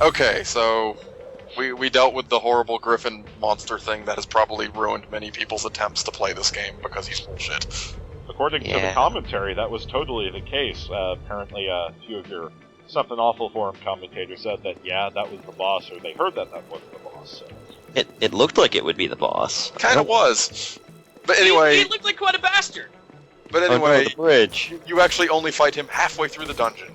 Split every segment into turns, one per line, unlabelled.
Okay, so we dealt with the horrible griffin monster thing that has probably ruined many people's attempts to play this game because he's bullshit.
According to the commentary, that was totally the case. Apparently, a few of your Something Awful Forum commentators said that, yeah, that was the boss, or they heard that wasn't the boss. So.
It looked like it would be the boss.
Kind of was. But anyway...
He looked like quite a bastard!
But anyway,
the bridge.
You actually only fight him halfway through the dungeon.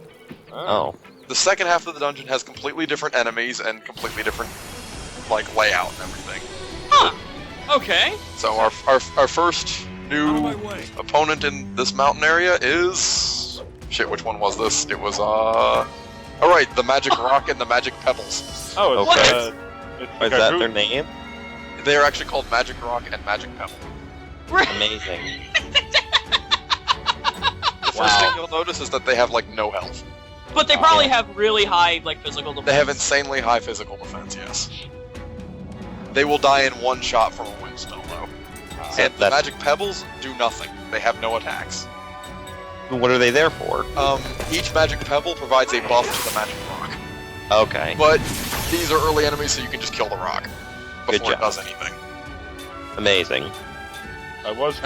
Oh.
The second half of the dungeon has completely different enemies and completely different, like, layout and everything.
Huh. Okay.
So our first new opponent in this mountain area is... Shit, which one was this? It was, Alright, the Magic Rock and the Magic Pebbles.
Oh,
okay. Is that their name?
They are actually called Magic Rock and Magic Pebble.
Amazing.
The first thing you'll notice is that they have, like, no health.
But they probably have really high, like, physical defense.
They have insanely high physical defense, yes. They will die in one shot from a wind spell, though. And the Magic Pebbles do nothing. They have no attacks.
What are they there for?
Each Magic Pebble provides a buff to the Magic Rock.
Okay.
But these are early enemies, so you can just kill the rock before it does anything.
Amazing.
I was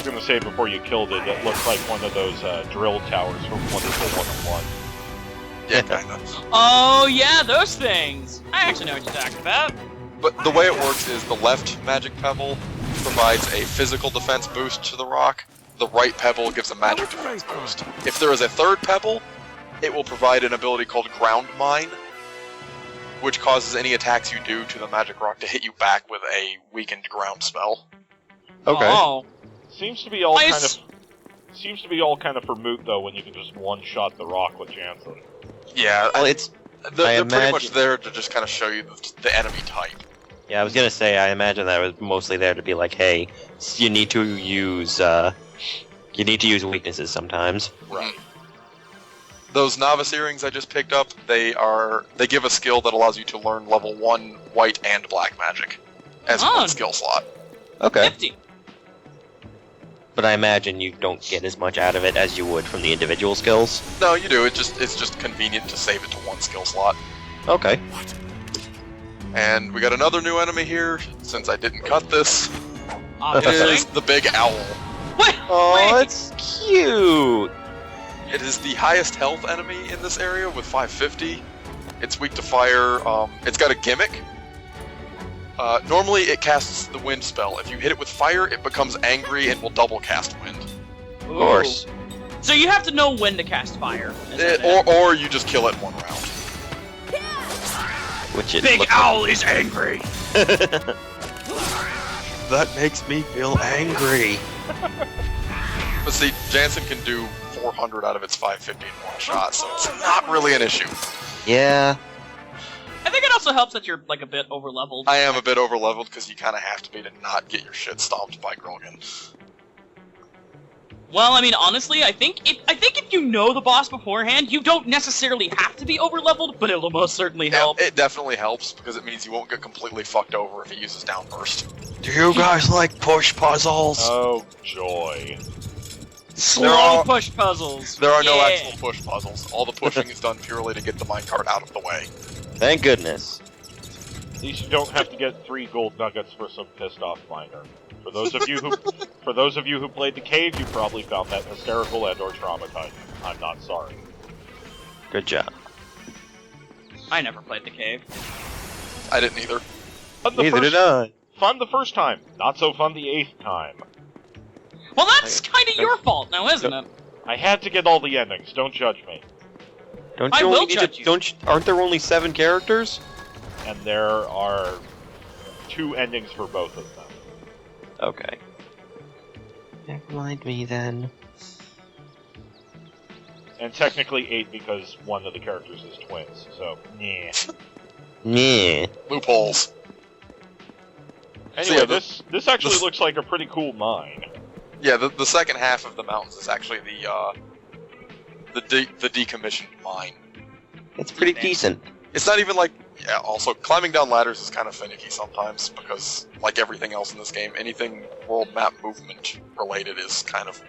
gonna say before you killed it, it looked like one of those drill towers from Wonderful 101.
Yeah, kinda.
Oh yeah, those things! I actually know what you're talking about.
But the way it works is the left Magic Pebble provides a physical defense boost to the rock. The right Pebble gives a magic defense boost. If there is a third Pebble, it will provide an ability called Ground Mine, which causes any attacks you do to the Magic Rock to hit you back with a weakened ground spell.
Okay.
Oh.
Seems to be all kind of for moot though when you can just one-shot the rock with Jansen.
Yeah,
well,
they're pretty much there to just kind of show you the enemy type.
Yeah, I was gonna say, I imagine that was mostly there to be like, hey, you need to use weaknesses sometimes.
Right. Those novice earrings I just picked up, they give a skill that allows you to learn level 1 white and black magic as one skill slot.
Okay.
50.
But I imagine you don't get as much out of it as you would from the individual skills.
No, you do. It's just convenient to save it to one skill slot.
Okay.
And we got another new enemy here, since I didn't cut this.
Obviously.
It is the Big Owl.
What?
Oh, it's cute!
It is the highest health enemy in this area with 550. It's weak to fire. It's got a gimmick. Normally it casts the wind spell. If you hit it with fire, it becomes angry and will double cast wind.
Of course.
So you have to know when to cast fire.
Or you just kill it in one round.
Which it
Big Owl is angry!
That makes me feel angry.
But see, Jansen can do 400 out of its 550 in one shot, so it's not really an issue.
Yeah.
I think it also helps that you're, like, a bit over-leveled.
I am a bit over-leveled because you kind of have to be to not get your shit stomped by Grogan.
Well, I mean, honestly, I think if you know the boss beforehand, you don't necessarily have to be over-leveled, but it'll most certainly help.
Yeah, it definitely helps, because it means you won't get completely fucked over if he uses Downburst.
Do you guys like push puzzles?
Oh, joy.
Slow push puzzles!
There are no actual push puzzles. All the pushing is done purely to get the minecart out of the way.
Thank goodness.
At least you don't have to get 3 gold nuggets for some pissed-off miner. For those of you who played the cave, you probably found that hysterical and/or traumatizing. I'm not sorry.
Good job.
I never played the cave.
I didn't either.
Neither did I.
Fun the first time, not so fun the 8th time.
Well, that's kind of your fault now, isn't it?
I had to get all the endings. Don't judge me.
I will judge you.
Aren't there only 7 characters?
And there are 2 endings for both of them.
Okay. Never mind me then.
And technically 8 because one of the characters is twins, so, yeah.
Yeah.
Loopholes.
Anyway,
So, yeah,
this actually looks like a pretty cool mine.
Yeah, the second half of the mountains is actually the decommissioned mine.
It's pretty decent.
It's not even like... Yeah, also, climbing down ladders is kind of finicky sometimes, because, like everything else in this game, anything world map movement related is kind of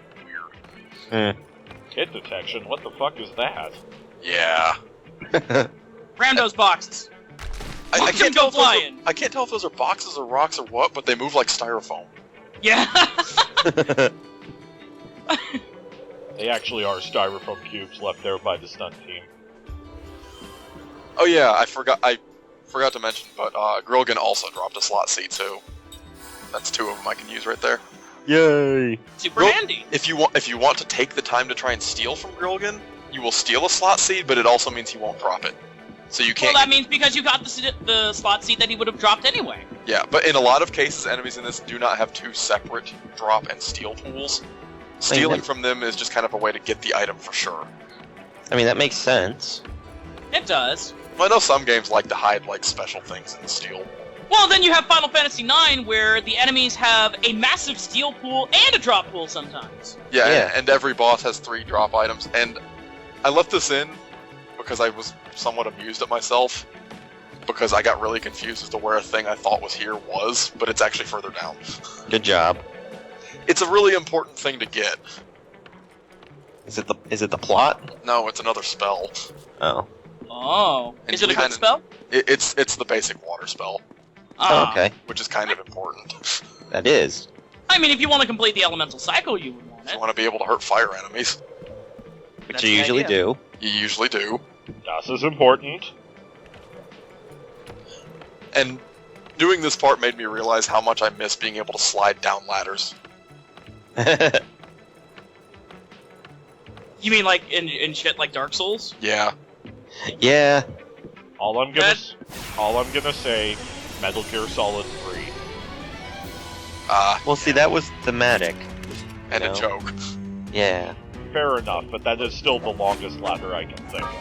weird.
Hit detection? What the fuck is that?
Yeah.
Ram those boxes.
I
Watch
can't
them go
tell if those are,
flying.
I can't tell if those are boxes or rocks or what, but they move like styrofoam.
Yeah.
They actually are styrofoam cubes left there by the stunt team.
Oh yeah, I forgot to mention, but Grilgan also dropped a slot seat too. That's 2 of them I can use right there.
Yay!
Super
Well,
handy.
If you want to take the time to try and steal from Grilgan, you will steal a slot seed, but it also means you won't drop it. So you
Well,
can't.
that means because you got the slot seed that he would have dropped anyway.
Yeah, but in a lot of cases, enemies in this do not have 2 separate drop and steal pools. Stealing from them is just kind of a way to get the item for sure.
I mean, that makes sense.
It does.
Well, I know some games like to hide like special things in the steal.
Well, then you have Final Fantasy IX, where the enemies have a massive steal pool and a drop pool sometimes.
Yeah,
Yeah.
And every boss has 3 drop items, and I left this in because I was somewhat amused at myself, because I got really confused as to where a thing I thought was here was, but it's actually further down.
Good job.
It's a really important thing to get.
Is it the plot?
No, it's another spell.
Oh.
Oh.
And
Is it a
you
good
kinda-
spell?
It's the basic water spell,
Oh, okay.
which is kind of important.
That is.
I mean, if you want to complete the elemental cycle, you would want
If you
it.
want to be able to hurt fire enemies,
Which
That's
you
the
usually
idea.
do.
you usually do.
Das is important.
And doing this part made me realize how much I miss being able to slide down ladders.
You mean like in shit like Dark Souls?
Yeah.
Yeah.
All I'm gonna say, Metal Gear Solid 3.
Well, see, that was thematic.
And
No.
a joke.
Yeah.
Fair enough, but that is still the longest ladder I can think of.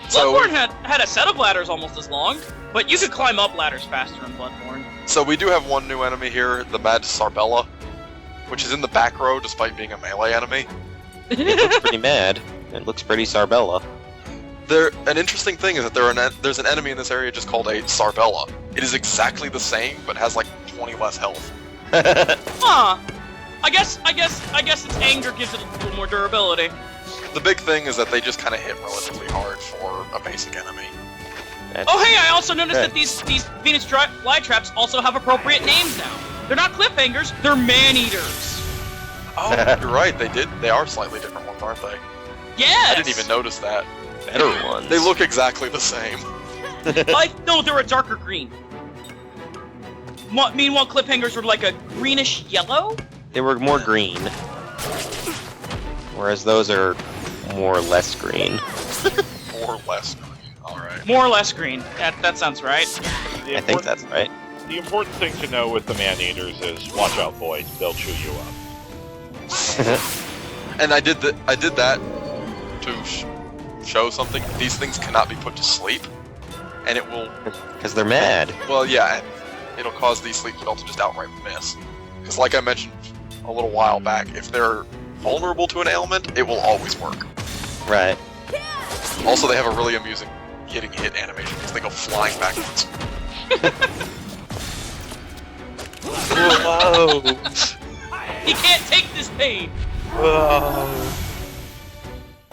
So,
Bloodborne had a set of ladders almost as long, but you could climb up ladders faster in Bloodborne.
so we do have one new enemy here, the Mad Sarbella, which is in the back row despite being a melee enemy.
It looks pretty mad. It looks pretty Sarbella.
An interesting thing is that there's an enemy in this area just called a Sarbella. It is exactly the same, but has like 20 less health.
Huh. I guess its anger gives it a little more durability.
The big thing is that they just kind of hit relatively hard for a basic enemy.
Oh hey, I also noticed
Okay.
that these Venus flytraps also have appropriate names now. They're not cliffhangers, they're man-eaters.
Oh, you're right, they are slightly different ones, aren't they?
Yes!
I didn't even notice that.
Better ones.
They look exactly the same.
No, they're a darker green. Meanwhile, cliffhangers are like a greenish yellow?
They were more green. Whereas those are more or less green.
More or less green. Alright.
More or less green. That sounds right.
The
I think
important-
that's right.
The important thing to know with the man-eaters is, watch out, boy, they'll chew you up.
And I did that to show something. These things cannot be put to sleep, and it will.
Because they're mad.
Well, yeah, and it'll cause these sleep spells to just outright miss. Because, like I mentioned a little while back, if they're vulnerable to an ailment, it will always work.
Right.
Also, they have a really amusing getting hit animation because they go flying backwards.
Whoa!
He can't take this pain!
Whoa!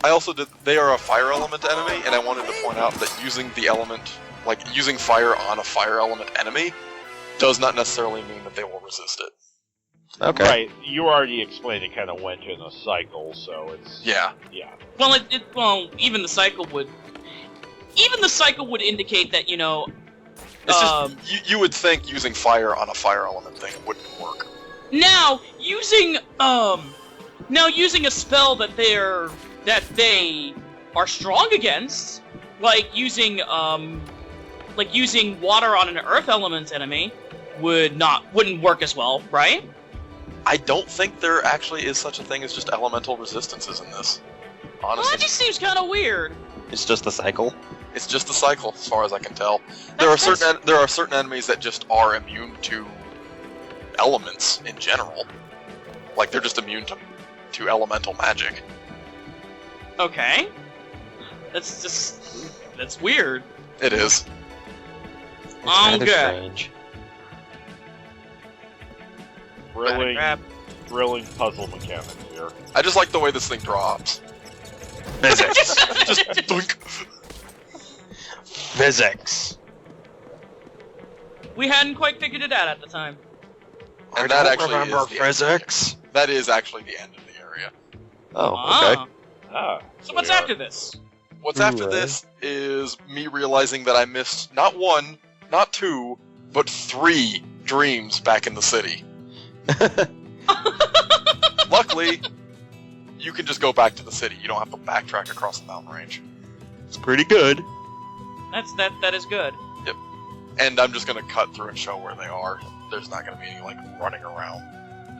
I also did. They are a fire element enemy, and I wanted to point out that using the element, like using fire on a fire element enemy, does not necessarily mean that they will resist it.
Okay.
Right, you already explained it kind of went in a cycle, so it's...
Yeah.
Yeah.
Well, even the cycle would indicate that,
It's just you would think using fire on a fire element thing wouldn't work.
now using a spell that they are strong against, like using water on an earth element enemy wouldn't work as well, right?
I don't think there actually is such a thing as just elemental resistances in this.
Well,
Honestly,
that just seems kind of weird.
It's just a cycle.
it's just a cycle, as far as I can tell. There are certain enemies that just are immune to elements in general. Like they're just immune to elemental magic.
Okay. That's weird.
It is.
It's rather
Okay.
strange.
Thrilling puzzle mechanics here.
I just like the way this thing drops.
Physics.
Just doink.
physics.
We hadn't quite figured it out at the time.
And
I
that
don't
actually
remember
is the
physics.
That is actually the end of the area.
Oh,
Ah.
okay.
Ah,
So what's
we are-
after this?
What's after
Right.
this is me realizing that I missed not one, not two, but 3 dreams back in the city. Luckily, you can just go back to the city. You don't have to backtrack across the mountain range.
It's pretty good.
That is good.
And I'm just gonna cut through and show where they are. There's not gonna be any, like, running around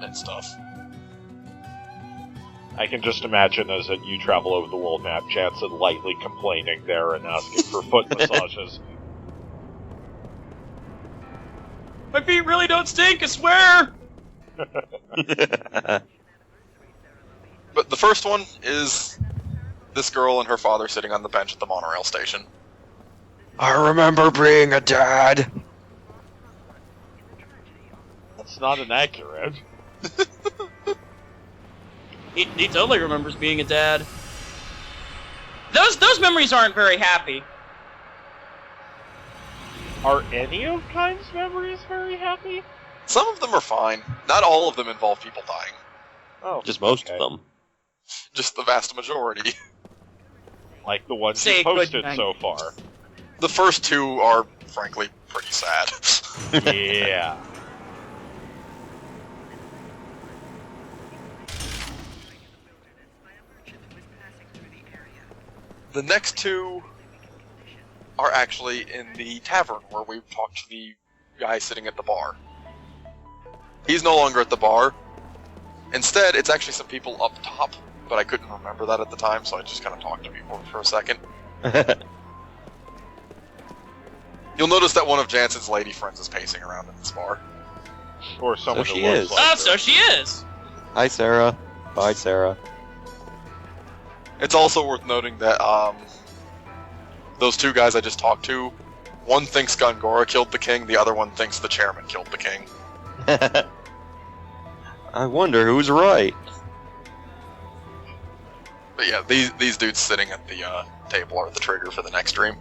and stuff.
I can just imagine as you travel over the world map, Jansen lightly complaining there and asking for foot massages.
My feet really don't stink, I swear!
But the first one is this girl and her father sitting on the bench at the monorail station.
I remember being a dad.
That's not inaccurate.
He totally remembers being a dad. Those memories aren't very happy.
Are any of Kind's memories very happy?
Some of them are fine. Not all of them involve people dying.
Oh,
Just most
okay.
of them.
Just the vast majority.
Like the ones
Say
you posted
goodnight.
so far.
The first 2 are, frankly, pretty sad.
Yeah.
The next 2 are actually in the tavern where we talked to the guy sitting at the bar. He's no longer at the bar. Instead, it's actually some people up top, but I couldn't remember that at the time, so I just kind of talked to people for a second. You'll notice that one of Jansen's lady friends is pacing around in this bar.
Or someone
So
who
she
looks
is.
like
Oh,
her.
so she is!
Hi, Sarah. Bye, Sarah.
It's also worth noting that those 2 guys I just talked to, one thinks Gongora killed the king, the other one thinks the chairman killed the king.
I wonder who's right.
But yeah, these dudes sitting at the table are the trigger for the next dream.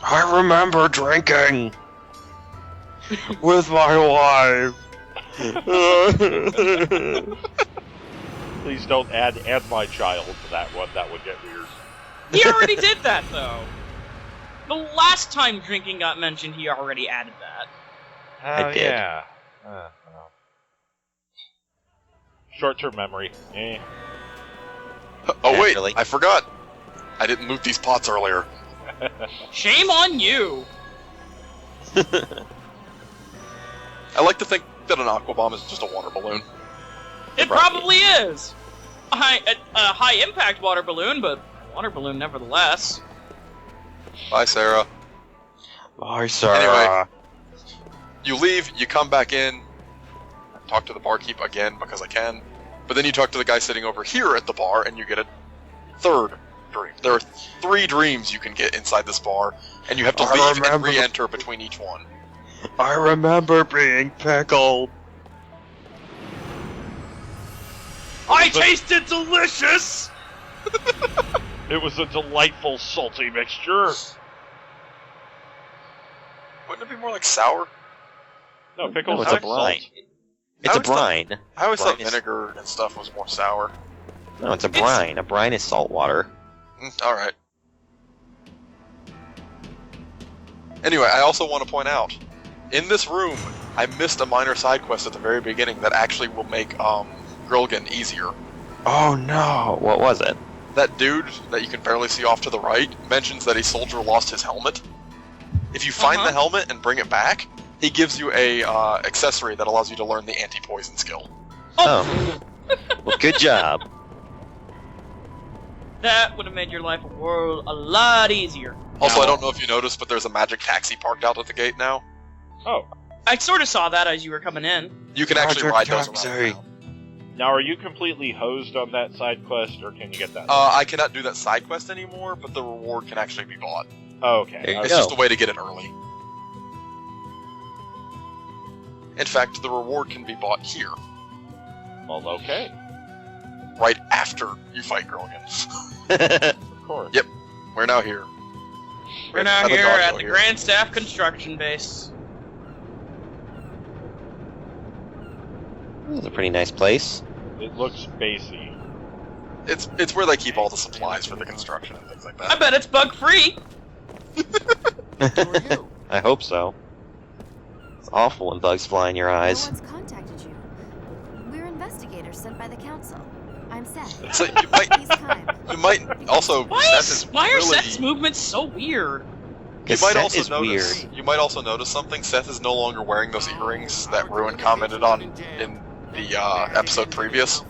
I remember drinking with my wife.
Please don't add my child to that one. That would get weird.
He already did that, though. The last time drinking got mentioned, he already added that.
Oh,
did.
yeah. Well. Short-term memory. Eh.
Oh wait,
Naturally.
I forgot. I didn't loot these pots earlier.
Shame on you!
I like to think that an aqua bomb is just a water balloon.
It probably is! A high-impact water balloon, but a water balloon nevertheless.
Bye, Sarah.
Bye, Sarah.
Anyway. You leave, you come back in, talk to the barkeep again because I can, but then you talk to the guy sitting over here at the bar and you get a 3rd dream. There are 3 dreams you can get inside this bar, and you have to
I
leave and
remember the-
re-enter between each one.
I remember being pickled.
I tasted delicious!
It was a delightful salty mixture.
Wouldn't it be more like sour?
No, pickles
No, it's a
have salt.
brine. It's a
always thought-
brine.
I always thought
Brine is-
vinegar and stuff was more sour.
No, it's a brine. A brine is salt water.
Alright. Anyway, I also want to point out, in this room, I missed a minor side quest at the very beginning that actually will make Grilgan easier.
Oh no! What was it?
That dude that you can barely see off to the right mentions that a soldier lost his helmet. If you find the helmet and bring it back, he gives you a accessory that allows you to learn the anti-poison skill.
Oh. Well, good job.
That would have made your life a lot easier.
Also,
Now-
I don't know if you noticed, but there's a magic taxi parked out at the gate now.
Oh,
I sort of saw that as you were coming in.
You can actually ride
Magic
those
taxi.
around town.
now are you completely hosed on that side quest, or can you get that?
I cannot do that side quest anymore, but the reward can actually be bought.
Okay.
There you
It's
go.
just a way to get it early. In fact, the reward can be bought here,
Well, okay.
right after you fight Grilgan.
Of course.
Yep. We're now here.
We're now
At the
here
dojo
at the
here.
Grand Staff Construction Base.
This is a pretty nice place.
It looks spacey.
It's where they keep all the supplies for the construction and things like
I
that.
bet it's bug-free.
I hope so. It's awful when bugs fly in your
No
eyes.
one's contacted you. We're investigators sent by the council. I'm Seth.
So you might
He's kind.
you might also
Why
Seth
are
really,
Seth's movements so weird?
you
'Cause
might
Seth
also
is
notice
weird.
you might also notice something. Seth is no longer wearing those earrings that Ruin commented on in the episode previous.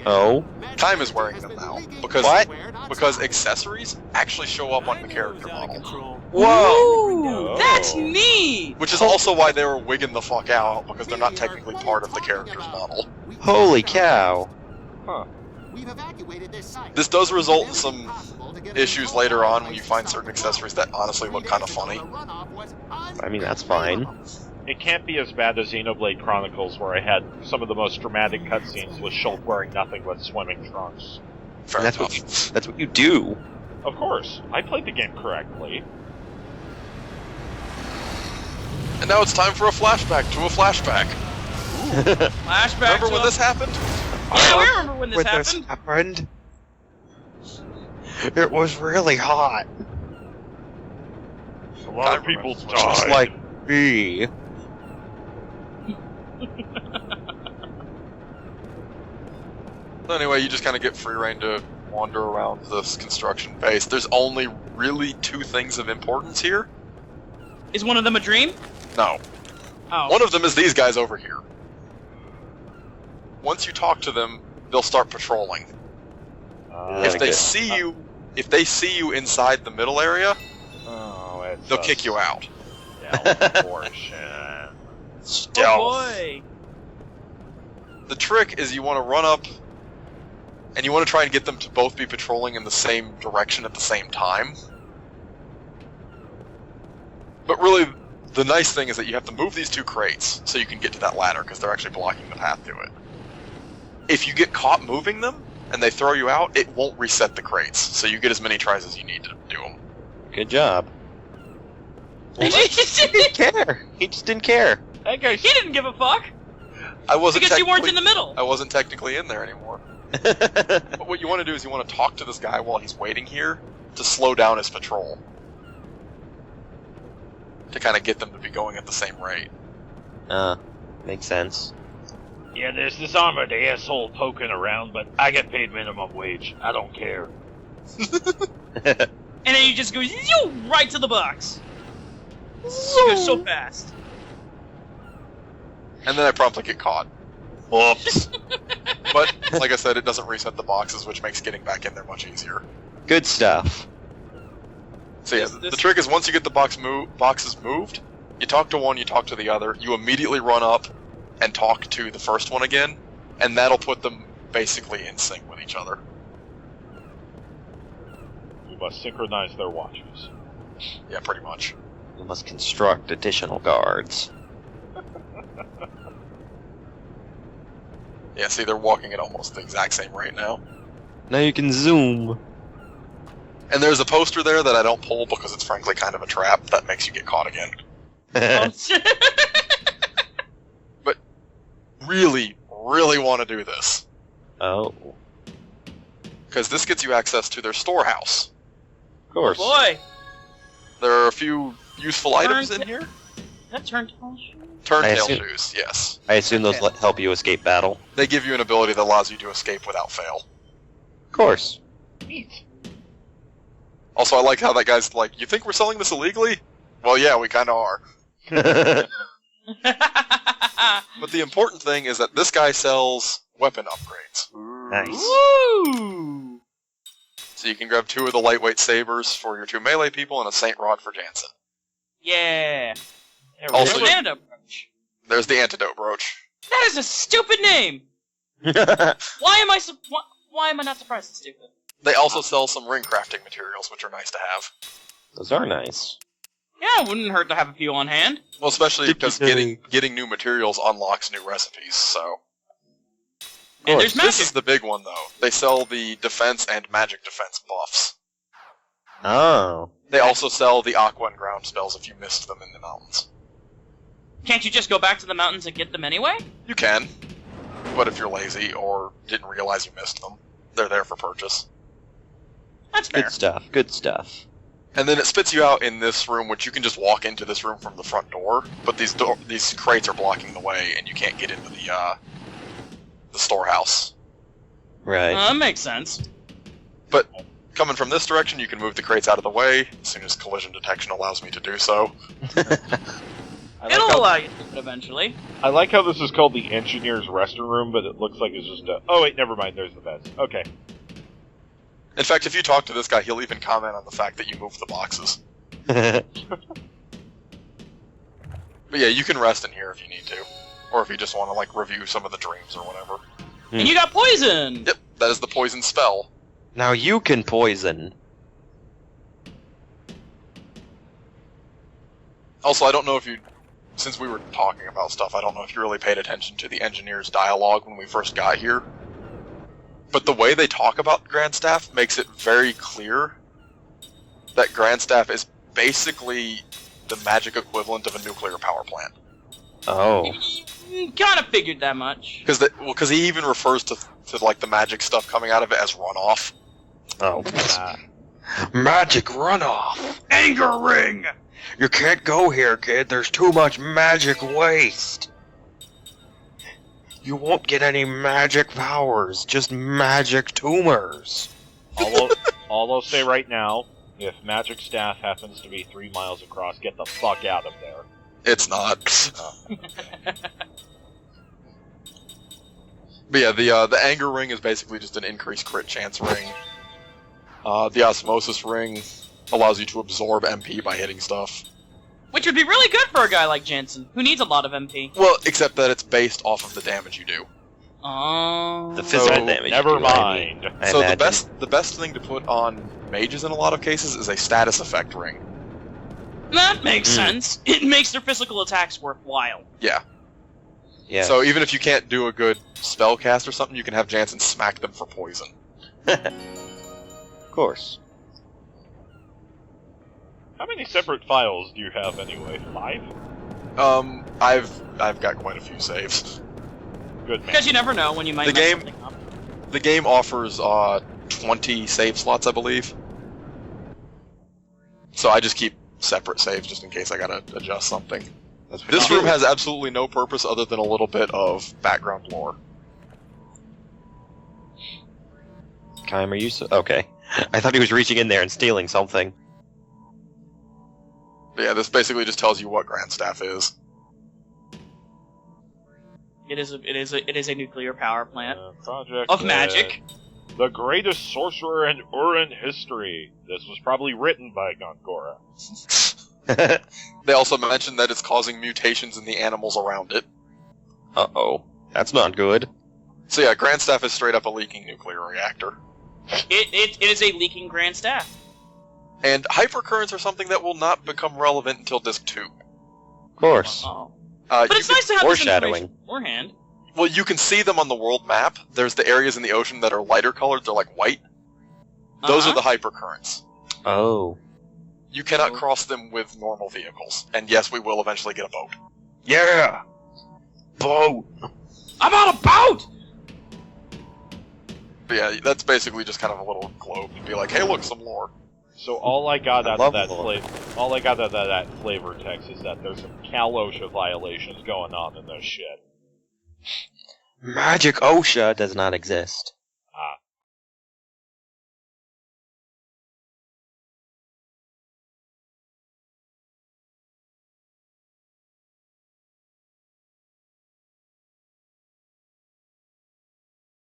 Oh?
Time is wearing them now because
What?
because accessories actually show up on the character model,
Whoa!
Ooh, that's
Oh.
neat.
which is also why they were wigging the fuck out because they're not technically part of the character's model.
Holy cow!
Huh.
This does result in some issues later on when you find certain accessories that honestly look kind of funny.
I mean, that's fine.
It can't be as bad as Xenoblade Chronicles, where I had some of the most dramatic cutscenes with Shulk wearing nothing but swimming trunks.
Fair
That's
enough.
what you do.
Of course, I played the game correctly.
And now it's time for a flashback to a flashback.
Flashback.
Remember
to
when
a-
this happened?
Yeah, we remember when this happened.
happened? It was really hot.
A lot of people
remember.
died.
Just like me.
So anyway, you just kind of get free reign to wander around this construction base. There's only really two things of importance here.
Is one of them a dream?
No.
Oh.
One of them is these guys over here. Once you talk to them, they'll start patrolling. If they
Okay.
see you, if they see you inside the middle area,
Oh, it's
they'll kick you out.
portion.
Oh
Stealth.
boy.
The trick is you want to run up, and you want to try and get them to both be patrolling in the same direction at the same time. But really, the nice thing is that you have to move these two crates so you can get to that ladder, because they're actually blocking the path to it. If you get caught moving them, and they throw you out, it won't reset the crates, so you get as many tries as you need to do them.
Good job.
he
He didn't care. He just didn't care.
That guy's
didn't give a fuck
I wasn't
because you weren't in
technically-
the middle.
I wasn't technically in there anymore. But what you want to do is you want to talk to this guy while he's waiting here to slow down his patrol. To kind of get them to be going at the same rate.
Makes sense.
Yeah, there's this armored asshole poking around, but I get paid minimum wage. I don't care.
And then you just go zoom, right to the box. You go so fast.
And then I promptly get caught.
Whoops.
But, like I said, it doesn't reset the boxes, which makes getting back in there much easier.
Good stuff.
So yeah,
This-
the trick is once you get the boxes moved, you talk to one, you talk to the other, you immediately run up and talk to the first one again, and that'll put them basically in sync with each other.
We must synchronize their watches.
Yeah, pretty much.
We must construct additional guards.
Yeah, see, they're walking at almost the exact same rate now.
Now you can zoom.
And there's a poster there that I don't pull because it's frankly kind of a trap that makes you get caught again. Really, really want to do this.
Oh,
Because this gets you access to their storehouse.
of course.
Boy,
There are a few useful items in here.
that turned on.
Turntail
assume-
shoes, yes.
I assume those help you escape battle.
They give you an ability that allows you to escape without fail.
Of course.
Neat.
Also, I like how that guy's like, you think we're selling this illegally? Well, yeah, we kind of are. But the important thing is that this guy sells weapon upgrades.
Nice.
Woo!
So you can grab 2 of the lightweight sabers for your 2 melee people and a Saint Rod for Jansen.
Yeah.
Also,
There's an approach.
There's the antidote brooch.
That is a stupid name. Why am I why am I not surprised it's stupid?
They also sell some ring crafting materials, which are nice to have.
Those are nice.
Yeah, it wouldn't hurt to have a few on hand.
Well, especially because
Did
getting new materials unlocks new recipes, so...
And there's
This is
magic.
the big one, though. They sell the defense and magic defense buffs.
Oh.
They also sell the aqua and ground spells if you missed them in the mountains.
Can't you just go back to the mountains and get them anyway?
You can, but if you're lazy or didn't realize you missed them, they're there for purchase.
That's fair.
Good stuff. Good stuff.
And then it spits you out in this room, which you can just walk into this room from the front door, but these crates are blocking the way, and you can't get into the storehouse.
Right.
That makes sense.
But coming from this direction, you can move the crates out of the way as soon as collision detection allows me to do so.
It'll allow you to do it eventually.
I like how this is called the engineer's restroom room, but it looks like it's just a... Oh wait, never mind, there's the beds. Okay.
In fact, if you talk to this guy, he'll even comment on the fact that you moved the boxes. But yeah, you can rest in here if you need to. Or if you just want to, like, review some of the dreams or whatever.
And you got poison!
Yep, that is the poison spell.
Now you can poison.
Also, I don't know if you... Since we were talking about stuff, I don't know if you really paid attention to the engineer's dialogue when we first got here. But the way they talk about Grandstaff makes it very clear that Grandstaff is basically the magic equivalent of a nuclear power plant.
Oh.
Kind of figured that much.
Because he even refers to like the magic stuff coming out of it as runoff.
Oh. Magic runoff!
Anger ring!
You can't go here, kid. There's too much magic waste. You won't get any magic powers, just magic tumors.
All I'll say right now, if magic staff happens to be 3 miles across, get the fuck out of there.
It's not. But yeah, the anger ring is basically just an increased crit chance ring. The osmosis ring allows you to absorb MP by hitting stuff.
Which would be really good for a guy like Jensen, who needs a lot of MP.
Well, except that it's based off of the damage you do.
Oh.
The physical
So,
damage.
Never
you do,
mind.
I
So
imagine.
the best thing to put on mages in a lot of cases is a status effect ring.
That makes sense. It makes their physical attacks worthwhile.
Yeah.
Yeah.
So even if you can't do a good spell cast or something, you can have Jansen smack them for poison.
Of course.
How many separate files do you have anyway? 5?
I've got quite a few saves.
Good man.
Because you never know when you might
The
mess
game-
something up.
The game offers 20 save slots, I believe. So I just keep separate saves just in case I gotta adjust something.
That's what
This
you
room
do.
has absolutely no purpose other than a little bit of background lore.
Kym, are you so... Okay. I thought he was reaching in there and stealing something.
But yeah, this basically just tells you what Grandstaff is.
It is a nuclear power plant
Project
of magic.
The greatest sorcerer in Urin history. This was probably written by Gongora.
They also mentioned that it's causing mutations in the animals around it.
Uh-oh. That's not good.
So yeah, Grandstaff is straight up a leaking nuclear reactor.
It is a leaking grand staff.
And hypercurrents are something that will not become relevant until Disc 2.
Of course.
Oh.
You
But it's
can-
nice to have this
foreshadowing.
information beforehand.
Well, you can see them on the world map. There's the areas in the ocean that are lighter colored, they're like white. Those are the hypercurrents.
Oh.
You cannot
Oh.
cross them with normal vehicles. And yes, we will eventually get a boat.
Yeah! Boat!
I'm on a boat!
But yeah, that's basically just kind of a little globe to be like, hey look, some lore.
So all I got
I
out
love
of that
lore.
all I got out of that flavor text is that there's some Cal OSHA violations going on in this shit.
Magic OSHA does not exist.